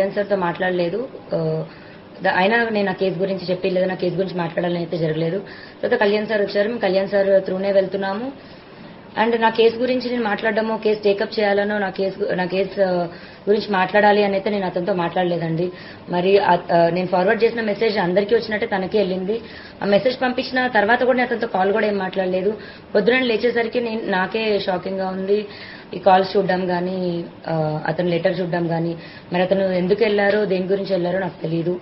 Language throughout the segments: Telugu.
కళ్యాణ్ సార్తో మాట్లాడలేదు. అయినా నేను నా కేసు గురించి చెప్పి లేదా నా కేసు గురించి మాట్లాడాలని అయితే జరగలేదు. తర్వాత కళ్యాణ్ సార్ వచ్చారు, మేము కళ్యాణ్ సార్ త్రూనే వెళ్తున్నాము. అండ్ నా కేసు గురించి నేను మాట్లాడడమో, కేసు టేకప్ చేయాలనో, నా కేసు గురించి మాట్లాడాలి అని అయితే నేను అతనితో మాట్లాడలేదండి. మరి నేను ఫార్వర్డ్ చేసిన మెసేజ్ అందరికీ వచ్చినట్టే తనకి వెళ్ళింది. ఆ మెసేజ్ పంపించిన తర్వాత కూడా నేను అతనితో కాల్ కూడా ఏం మాట్లాడలేదు. పొద్దున లేచేసరికి నాకే షాకింగ్ గా ఉంది. ఈ కాల్స్ చూడడం కానీ, అతను లెటర్ చూడడం కానీ, మరి అతను ఎందుకు వెళ్లారో, దేని గురించి వెళ్లారో నాకు తెలియదు.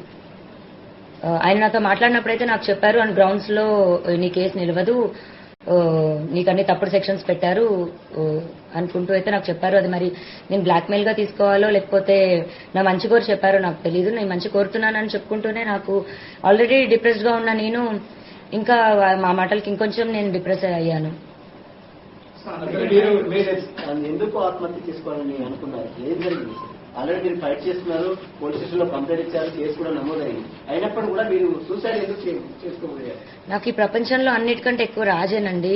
ఆయన నాతో మాట్లాడినప్పుడైతే నాకు చెప్పారు, అండ్ గ్రౌండ్స్ లో నీ కేసు నిలవదు, నీకు అన్ని తప్పుడు సెక్షన్స్ పెట్టారు అనుకుంటూ అయితే నాకు చెప్పారు. అది మరి నేను బ్లాక్ మెయిల్ గా తీసుకోవాలో లేకపోతే నా మంచి కోరి చెప్పారో నాకు తెలియదు. నేను మంచి కోరుతున్నానని చెప్పుకుంటూనే నాకు ఆల్రెడీ డిప్రెస్డ్ గా ఉన్న నేను ఇంకా మా మాటలకి ఇంకొంచెం నేను డిప్రెస్ అయ్యాను. ఎందుకు ఆత్మహత్య చేసుకోవాలని అనుకున్నారు? ఏం జరిగింది? ఆల్రెడీ మీరు ఫైట్ చేస్తున్నారు, పోలీస్ స్టేషన్ లో కంప్లైంట్ ఇచ్చారు, కేసు కూడా నమోదైంది. అయినప్పుడు కూడా మీరు సూసైడ్ ఎందుకు చేసుకోబోయారు? నాకు ఈ ప్రపంచంలో అన్నిటికంటే ఎక్కువ రాజేనండి.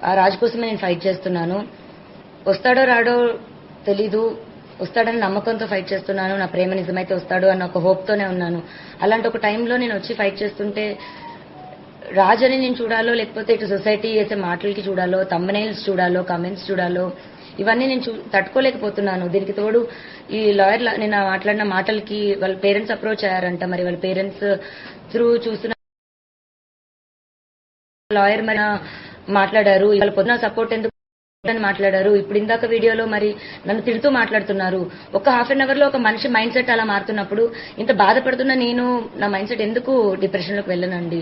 ఆ రాజు కోసమే నేను ఫైట్ చేస్తున్నాను. వస్తాడో రాడో తెలీదు, వస్తాడని నమ్మకంతో ఫైట్ చేస్తున్నాను. నా ప్రేమ నిజమైతే వస్తాడు అన్న ఒక హోప్ తోనే ఉన్నాను. అలాంటి ఒక టైంలో నేను వచ్చి ఫైట్ చేస్తుంటే రాజని నేను చూడాలో లేకపోతే ఇటు సొసైటీ చేసే మాటలకి చూడాలో, థంబ్నెయిల్స్ చూడాలో, కమెంట్స్ చూడాలో, ఇవన్నీ నేను తట్టుకోలేకపోతున్నాను. దీనికి తోడు ఈ లాయర్ నేను మాట్లాడిన మాటలకి వాళ్ళ పేరెంట్స్ అప్రోచ్ అయ్యారంట. మరి వాళ్ళ పేరెంట్స్ త్రూ చూసిన లాయర్ మరి మాట్లాడారు. వాళ్ళ పొద్దున సపోర్ట్ ఎందుకు అని మాట్లాడారు. ఇప్పుడు ఇందాక వీడియోలో మరి నన్ను తిడుతూ మాట్లాడుతున్నారు. ఒక హాఫ్ అన్ అవర్ లో ఒక మనిషి మైండ్ సెట్ అలా మారుతున్నప్పుడు ఇంత బాధపడుతున్న నేను నా మైండ్ సెట్ ఎందుకు డిప్రెషన్ లోకి వెళ్ళనండి?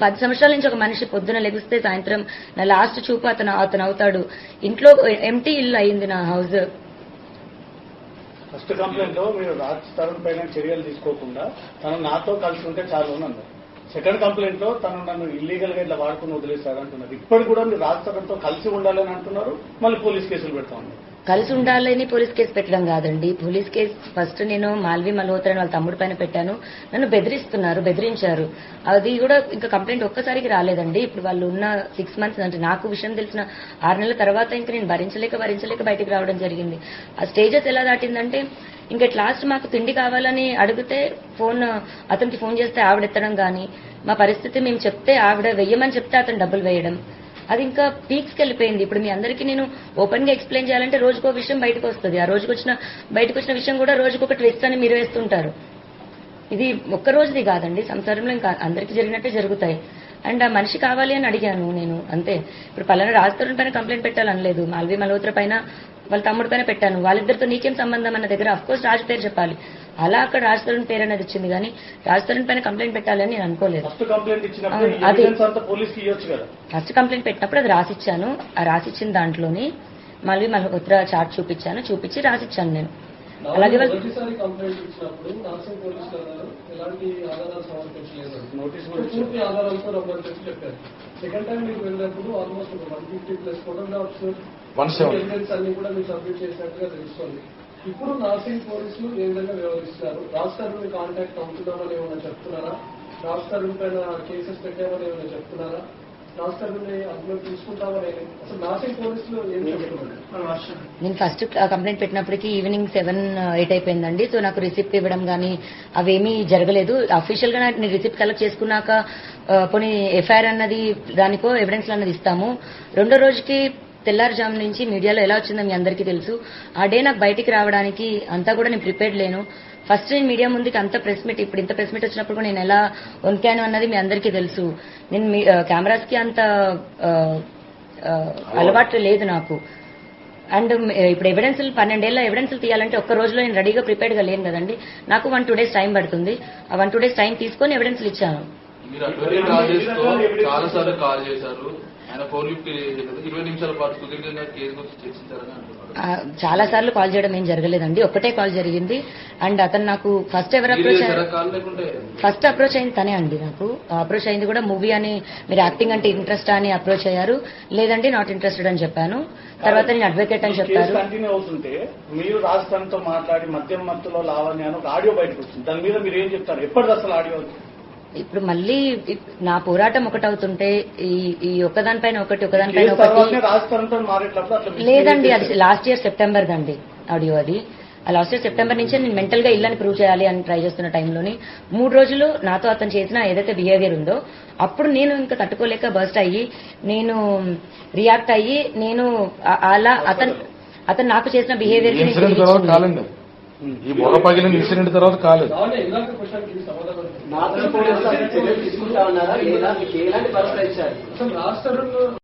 10 సంవత్సరాల నుంచి ఒక మనిషి పొద్దున లెగిస్తే సాయంత్రం నా లాస్ట్ చూపు అతను అవుతాడు. ఇంట్లో ఎంటీ ఇల్లు అయింది నా హౌస్. ఫస్ట్ కంప్లైంట్ లో మీరు రాజ్ తరుణ్ పైన చర్యలు తీసుకోకుండా తను నాతో కలిసి ఉంటే చాలు అన్నారు. సెకండ్ కంప్లైంట్ లో తను నన్ను ఇల్లీగల్ గా ఇట్లా వాడుకుని వదిలేశారు అంటున్నారు. ఇప్పటికి కూడా మీరు రాజ్ తరుణ్ తో కలిసి ఉండాలని అంటున్నారు, మళ్ళీ పోలీస్ కేసులు పెడతా ఉన్నారు. కలిసి ఉండాలని పోలీస్ కేసు పెట్టడం కాదండి. పోలీస్ కేసు ఫస్ట్ నేను మాల్వి మల్హోత్రా వాళ్ళ తమ్ముడు పైన పెట్టాను. నన్ను బెదిరించారు. అది కూడా ఇంకా కంప్లైంట్ ఒక్కసారికి రాలేదండి. ఇప్పుడు వాళ్ళు ఉన్న 6 months అంటే నాకు విషయం తెలిసిన 6 నెలల తర్వాత ఇంకా నేను భరించలేక బయటికి రావడం జరిగింది. ఆ స్టేజెస్ ఎలా దాటిందంటే ఇంకా లాస్ట్ మాకు తిండి కావాలని అడిగితే అతనికి ఫోన్ చేస్తే ఆవిడ ఎత్తడం కానీ, మా పరిస్థితి మేము చెప్తే ఆవిడ వెయ్యమని చెప్తే అతను డబ్బులు వేయడం, అది ఇంకా పీక్స్కి వెళ్ళిపోయింది. ఇప్పుడు మీ అందరికీ నేను ఓపెన్ గా ఎక్స్ప్లెయిన్ చేయాలంటే రోజుకో విషయం బయటకు వస్తుంది. ఆ బయటకు వచ్చిన విషయం కూడా రోజుకొక ట్విస్ట్ అని మీరు వేస్తుంటారు. ఇది ఒక్క రోజుది కాదండి, సంసారంలో ఇంకా అందరికీ జరిగినట్టే జరుగుతాయి. అండ్ ఆ మనిషి కావాలి అని అడిగాను నేను, అంతే. ఇప్పుడు పలానా రాజ్ తరుణ్ పైన కంప్లైంట్ పెట్టాలనలేదు, మాల్వి మల్హోత్రా పైన వాళ్ళ తమ్ముడి పైన పెట్టాను. వాళ్ళిద్దరితో నీకేం సంబంధం అన్న దగ్గర అఫ్కోర్స్ రాజ్ పేరు చెప్పాలి. అలా అక్కడ రాజ్ తరుణ్ పేరు అనేది వచ్చింది కానీ రాజ్ తరుణ్ పైన కంప్లైంట్ పెట్టాలని నేను అనుకోలేదు. అది ఫస్ట్ కంప్లైంట్ పెట్టినప్పుడు అది రాసిచ్చాను. ఆ రాసిచ్చిన దాంట్లోని మాల్వి మల్హోత్రా చార్ట్ చూపించి రాసిచ్చాను నేను. అలాగే సెకండ్ టైం మీకు వెళ్ళినప్పుడు ఆల్మోస్ట్ 150+ అన్ని కూడా మీరు సబ్మిట్ చేసినట్టుగా తెలుస్తుంది. ఇప్పుడు నార్సింగ్ పోలీసులు ఏ విధంగా వ్యవహరిస్తున్నారు? రాజ్ తరుణ్ కాంటాక్ట్ అవుతున్నామని ఏమైనా చెప్తున్నారా? రాజ్ తరుణ్ పైన కేసెస్ పెట్టామని ఏమైనా చెప్తున్నారా? రాజ్ తరుణ్ అందులో తీసుకుంటామని అసలు నార్సింగ్ పోలీసులు ఏం చెప్తున్నారు? నేను ఫస్ట్ కంప్లైంట్ పెట్టినప్పటికీ ఈవినింగ్ 7-8 అయిపోయిందండి. సో నాకు రిసిప్ట్ ఇవ్వడం కానీ అవేమీ జరగలేదు. అఫీషియల్ గా నేను రిసిప్ట్ కలెక్ట్ చేసుకున్నాక పోనీ ఎఫ్ఐఆర్ అన్నది దానికో ఎవిడెన్స్ అన్నది ఇస్తాము. రెండో రోజుకి తెల్లారుజాము నుంచి మీడియాలో ఎలా వచ్చిందో మీ అందరికీ తెలుసు. ఆ డే నాకు బయటికి రావడానికి అంతా కూడా నేను ప్రిపేర్డ్ లేను. ఫస్ట్ నేను మీడియా ముందుకి అంత ప్రెస్ మీట్, ఇప్పుడు ఇంత ప్రెస్ మీట్ వచ్చినప్పుడు నేను ఎలా వణికాను అన్నది మీ అందరికీ తెలుసు. నేను కెమెరాస్ కి అంత అలవాటు లేదు నాకు. అండ్ ఇప్పుడు ఎవిడెన్స్లు 12 ఏళ్ల ఎవిడెన్స్లు తీయాలంటే ఒక్క రోజులో నేను రెడీగా ప్రిపేర్డ్ గా లేను కదండి. నాకు 1-2 days టైం పడుతుంది. ఆ 1-2 days టైం తీసుకొని ఎవిడెన్స్లు ఇచ్చాను. చాలా సార్లు కాల్ చేయడం ఏం జరగలేదండి, ఒక్కటే కాల్ జరిగింది. అండ్ అతను నాకు ఫస్ట్ అప్రోచ్ అయింది తనే అండి. నాకు అప్రోచ్ అయింది కూడా మూవీ అని, మీరు యాక్టింగ్ అంటే ఇంట్రెస్ట్ అని అప్రోచ్ అయ్యారు. లేదండి నాట్ ఇంట్రెస్టెడ్ అని చెప్పాను. తర్వాత నేను అడ్వకేట్ అని చెప్పారు. కంటిన్యూ అవుతుంటే మీరు రాజస్థాన్తో మాట్లాడి మధ్యలో లావణ్య అని ఒక ఆడియో బయటకు వచ్చింది. దాని మీద మీరు ఏం చెప్తారు? ఎప్పటిది అసలు ఆడియో? ఇప్పుడు మళ్ళీ నా పోరాటం ఒకటవుతుంటే ఈ ఒకదానిపైన ఒకటి రాజస్థాన్తో మారేటప్పుడు లేదండి, అది లాస్ట్ ఇయర్ సెప్టెంబర్ దండి ఆడియో. అది లాస్ట్ ఇయర్ సెప్టెంబర్ నుంచే నేను మెంటల్ గా ఇల్లని ప్రూవ్ చేయాలి అని ట్రై చేస్తున్న టైంలోని 3 రోజులు నాతో అతను చేసిన ఏదైతే బిహేవియర్ ఉందో అప్పుడు నేను ఇంకా తట్టుకోలేక బర్స్ట్ అయ్యి నేను రియాక్ట్ అయ్యి నేను అలా అతను నాకు చేసిన బిహేవియర్ ఇన్సిడెంట్ తర్వాత కాలండి, ఈ బొర పగిలిన ఇన్సిడెంట్ తర్వాత కాలేదు. దాని ఇందాక క్వశ్చన్కి సమాధానం నాతో పోలీసులు చర్యలు తీసుకుంటా ఉన్నారా లేదా మీకు ఎలాంటి భరోసా ఇచ్చారు? అసలు రాజ్ తరుణ్